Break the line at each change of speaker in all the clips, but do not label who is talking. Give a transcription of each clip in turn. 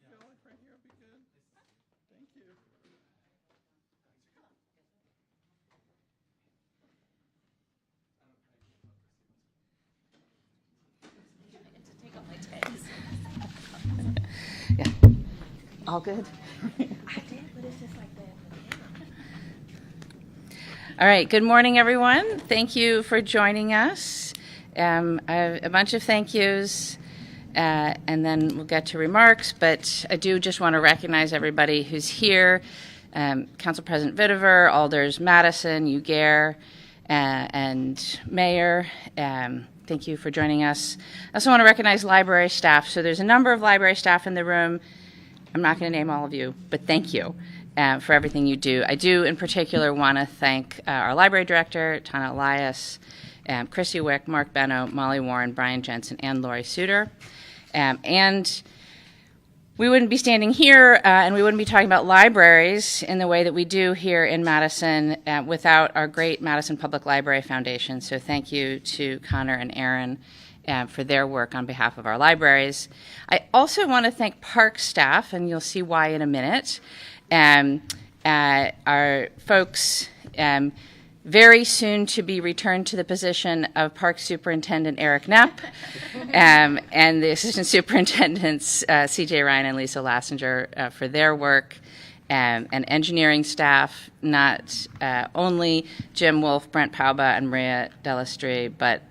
feel like right here would be good. Thank you.
Yeah. All good?
I did, but it's just like that.
All right. Good morning, everyone. Thank you for joining us. I have a bunch of thank yous, and then we'll get to remarks. But I do just want to recognize everybody who's here. Council President Vitiver, Alders Madison, Ugair, and Mayor. Thank you for joining us. I also want to recognize library staff. So there's a number of library staff in the room. I'm not going to name all of you, but thank you for everything you do. I do, in particular, want to thank our library director, Tana Elias, Chrissy Wick, Mark Benno, Molly Warren, Brian Jensen, and Lori Suter. And we wouldn't be standing here and we wouldn't be talking about libraries in the way that we do here in Madison without our great Madison Public Library Foundation. So thank you to Connor and Aaron for their work on behalf of our libraries. I also want to thank park staff, and you'll see why in a minute. Our folks very soon to be returned to the position of Park Superintendent Eric Knapp, and the Assistant Superintendents C.J. Ryan and Lisa Lassinger for their work, and engineering staff, not only Jim Wolf, Brent Pauba, and Maria Delestre, but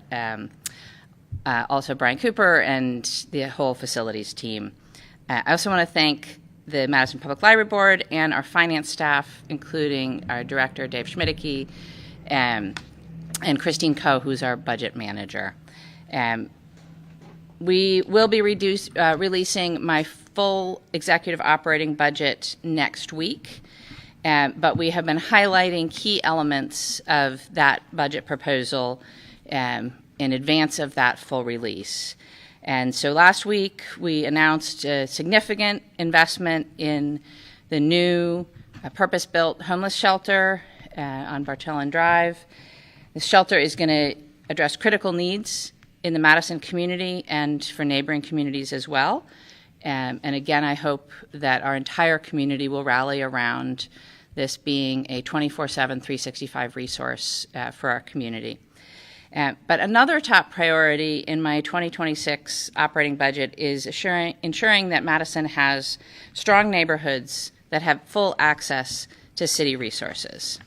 also Brian Cooper and the whole facilities team. I also want to thank the Madison Public Library Board and our finance staff, including our director, Dave Schmidtke, and Christine Coe, who's our budget manager. We will be releasing my full executive operating budget next week, but we have been highlighting key elements of that budget proposal in advance of that full release. And so last week we announced a significant investment in the new purpose-built homeless shelter on Bartellon Drive. The shelter is going to address critical needs in the Madison community and for neighboring communities as well. And again, I hope that our entire community will rally around this being a 24/7, 365 resource for our community. But another top priority in my 2026 operating budget is ensuring that Madison has strong neighborhoods that have full access to city resources.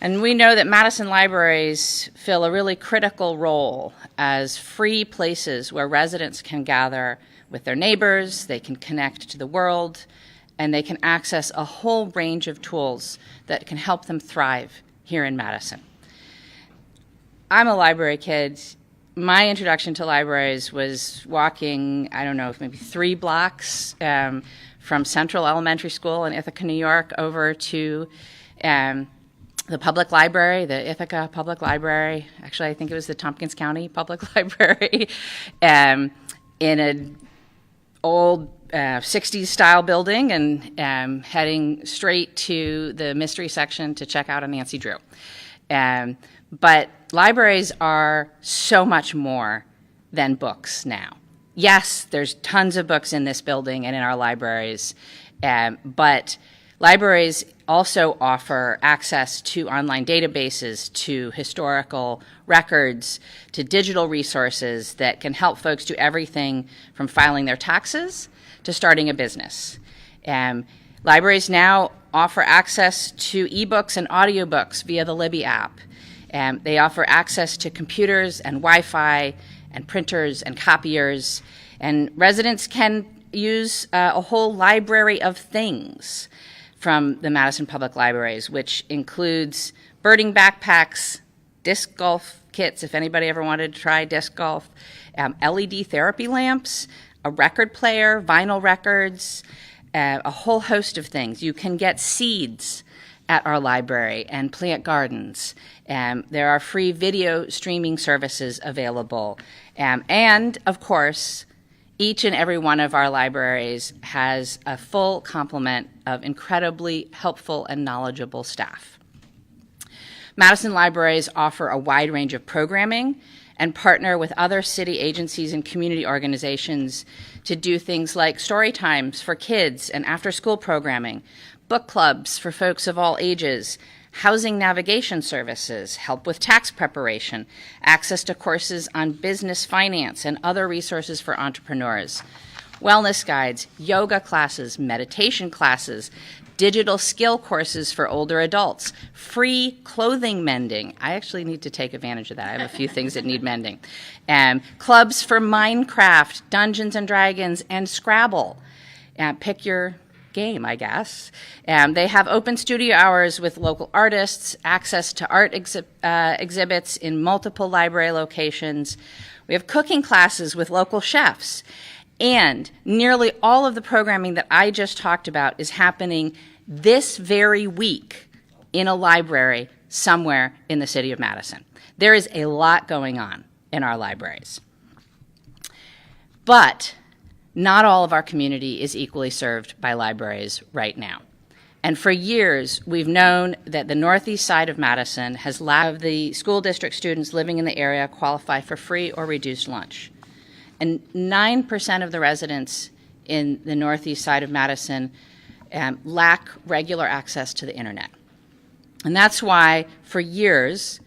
And we know that Madison libraries fill a really critical role as free places where residents can gather with their neighbors, they can connect to the world, and they can access a whole range of tools that can help them thrive here in Madison. I'm a library kid. My introduction to libraries was walking, I don't know, maybe 3 blocks from Central Elementary School in Ithaca, New York, over to the public library, the Ithaca Public Library. Actually, I think it was the Tompkins County Public Library, in an old 60s style building, and heading straight to the mystery section to check out a Nancy Drew. But libraries are so much more than books now. Yes, there's tons of books in this building and in our libraries, but libraries also offer access to online databases, to historical records, to digital resources that can help folks do everything from filing their taxes to starting a business. Libraries now offer access to ebooks and audiobooks via the Libby app. They offer access to computers and Wi-Fi and printers and copiers, and residents can use a whole library of things from the Madison Public Libraries, which includes birding backpacks, disc golf kits, if anybody ever wanted to try disc golf, LED therapy lamps, a record player, vinyl records, a whole host of things. You can get seeds at our library and plant gardens. There are free video streaming services available. And, of course, each and every one of our libraries has a full complement of incredibly helpful and knowledgeable staff. Madison libraries offer a wide range of programming and partner with other city agencies and community organizations to do things like story times for kids and after-school programming, book clubs for folks of all ages, housing navigation services, help with tax preparation, access to courses on business finance and other resources for entrepreneurs, wellness guides, yoga classes, meditation classes, digital skill courses for older adults, free clothing mending. I actually need to take advantage of that. I have a few things that need mending. Clubs for Minecraft, Dungeons and Dragons, and Scrabble. Pick your game, I guess. They have open studio hours with local artists, access to art exhibits in multiple library locations. We have cooking classes with local chefs. And nearly all of the programming that I just talked about is happening this very week in a library somewhere in the city of Madison. There is a lot going on in our libraries. But not all of our community is equally served by libraries right now. And for years, we've known that the northeast side of Madison has allowed the school district students living in the area qualify for free or reduced lunch. And 9% of the residents in the northeast side of Madison lack regular access to the internet. And that's why, for years,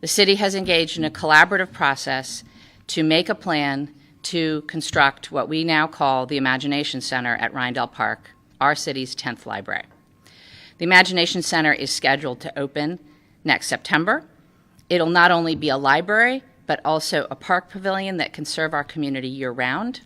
the city has engaged in a collaborative process to make a plan to construct what we now call the Imagination Center at Rindell Park, our city's 10th library. The Imagination Center is scheduled to open next September. It'll not only be a library, but also a park pavilion that can serve our community year-round.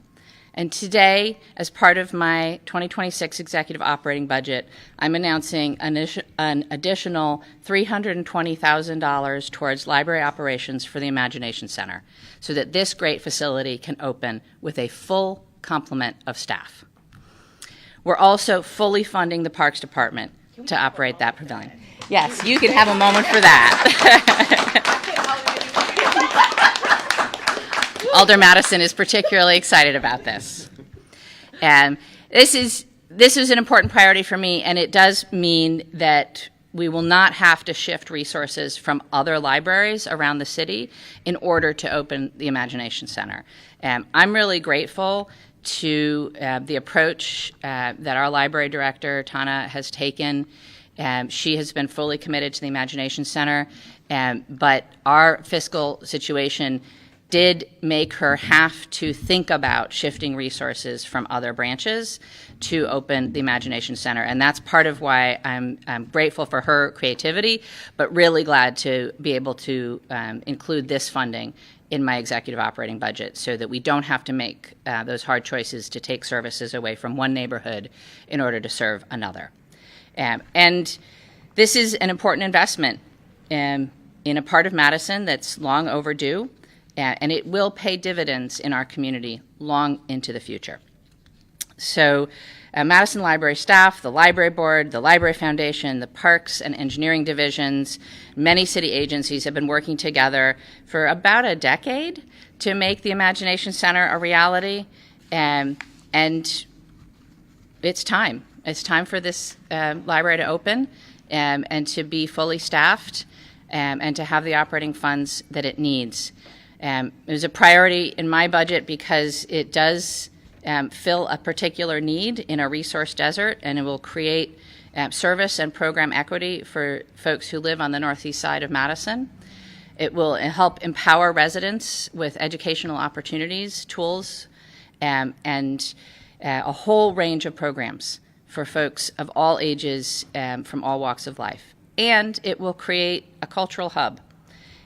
And today, as part of my 2026 executive operating budget, I'm announcing an additional $320,000 towards library operations for the Imagination Center, so that this great facility can open with a full complement of staff. We're also fully funding the Parks Department to operate that pavilion. Yes, you can have a moment for that. Alder Madison is particularly excited about this. And this is an important priority for me, and it does mean that we will not have to shift resources from other libraries around the city in order to open the Imagination Center. I'm really grateful to the approach that our library director, Tana, has taken. She has been fully committed to the Imagination Center, but our fiscal situation did make her have to think about shifting resources from other branches to open the Imagination Center. And that's part of why I'm grateful for her creativity, but really glad to be able to include this funding in my executive operating budget so that we don't have to make those hard choices to take services away from one neighborhood in order to serve another. And this is an important investment in a part of Madison that's long overdue. And it will pay dividends in our community long into the future. So Madison Library staff, the Library Board, the Library Foundation, the Parks and Engineering Divisions, many city agencies have been working together for about a decade to make the Imagination Center a reality. And it's time. It's time for this library to open and to be fully staffed and to have the operating funds that it needs. It was a priority in my budget because it does fill a particular need in a resource desert, and it will create service and program equity for folks who live on the northeast side of Madison. It will help empower residents with educational opportunities, tools, and a whole range of programs for folks of all ages from all walks of life. And it will create a cultural hub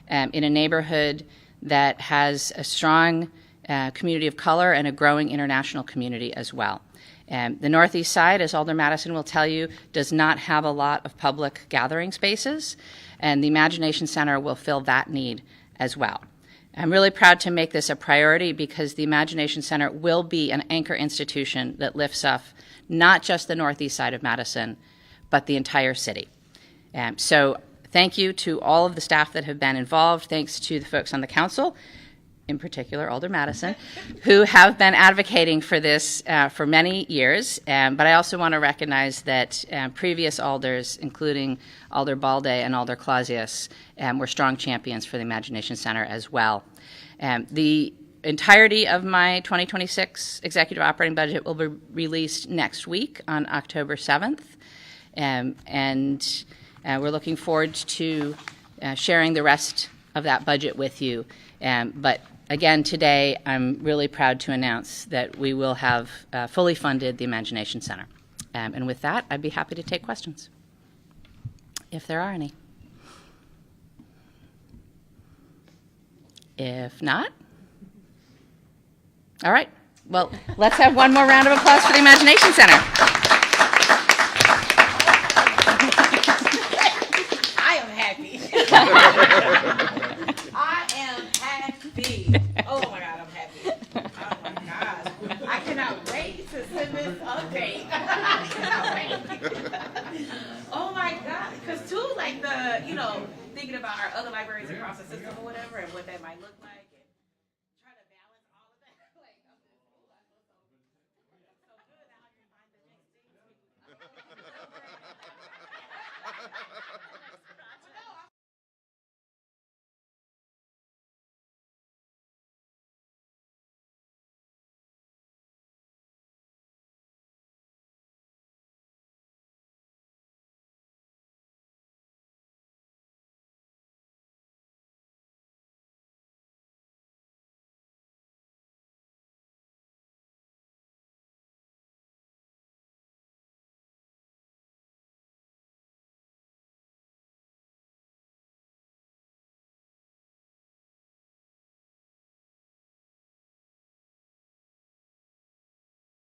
in a neighborhood that has a strong community of color and a growing international community as well. The northeast side, as Alder Madison will tell you, does not have a lot of public gathering spaces, and the Imagination Center will fill that need as well. I'm really proud to make this a priority because the Imagination Center will be an anchor institution that lifts up not just the northeast side of Madison, but the entire city. So thank you to all of the staff that have been involved. Thanks to the folks on the council, in particular Alder Madison, who have been advocating for this for many years. But I also want to recognize that previous alders, including Alder Balde and Alder Clausius, were strong champions for the Imagination Center as well. The entirety of my 2026 executive operating budget will be released next week on October 7th. And we're looking forward to sharing the rest of that budget with you. But again, today, I'm really proud to announce that we will have fully funded the Imagination Center. And with that, I'd be happy to take questions, if there are any. If not, all right. Well, let's have one more round of applause for the Imagination Center.
I am happy. I am happy. Oh my God, I'm happy. Oh my God. I cannot wait to send this update. I cannot wait. Oh my God. Because too, like thinking about our other libraries across the system.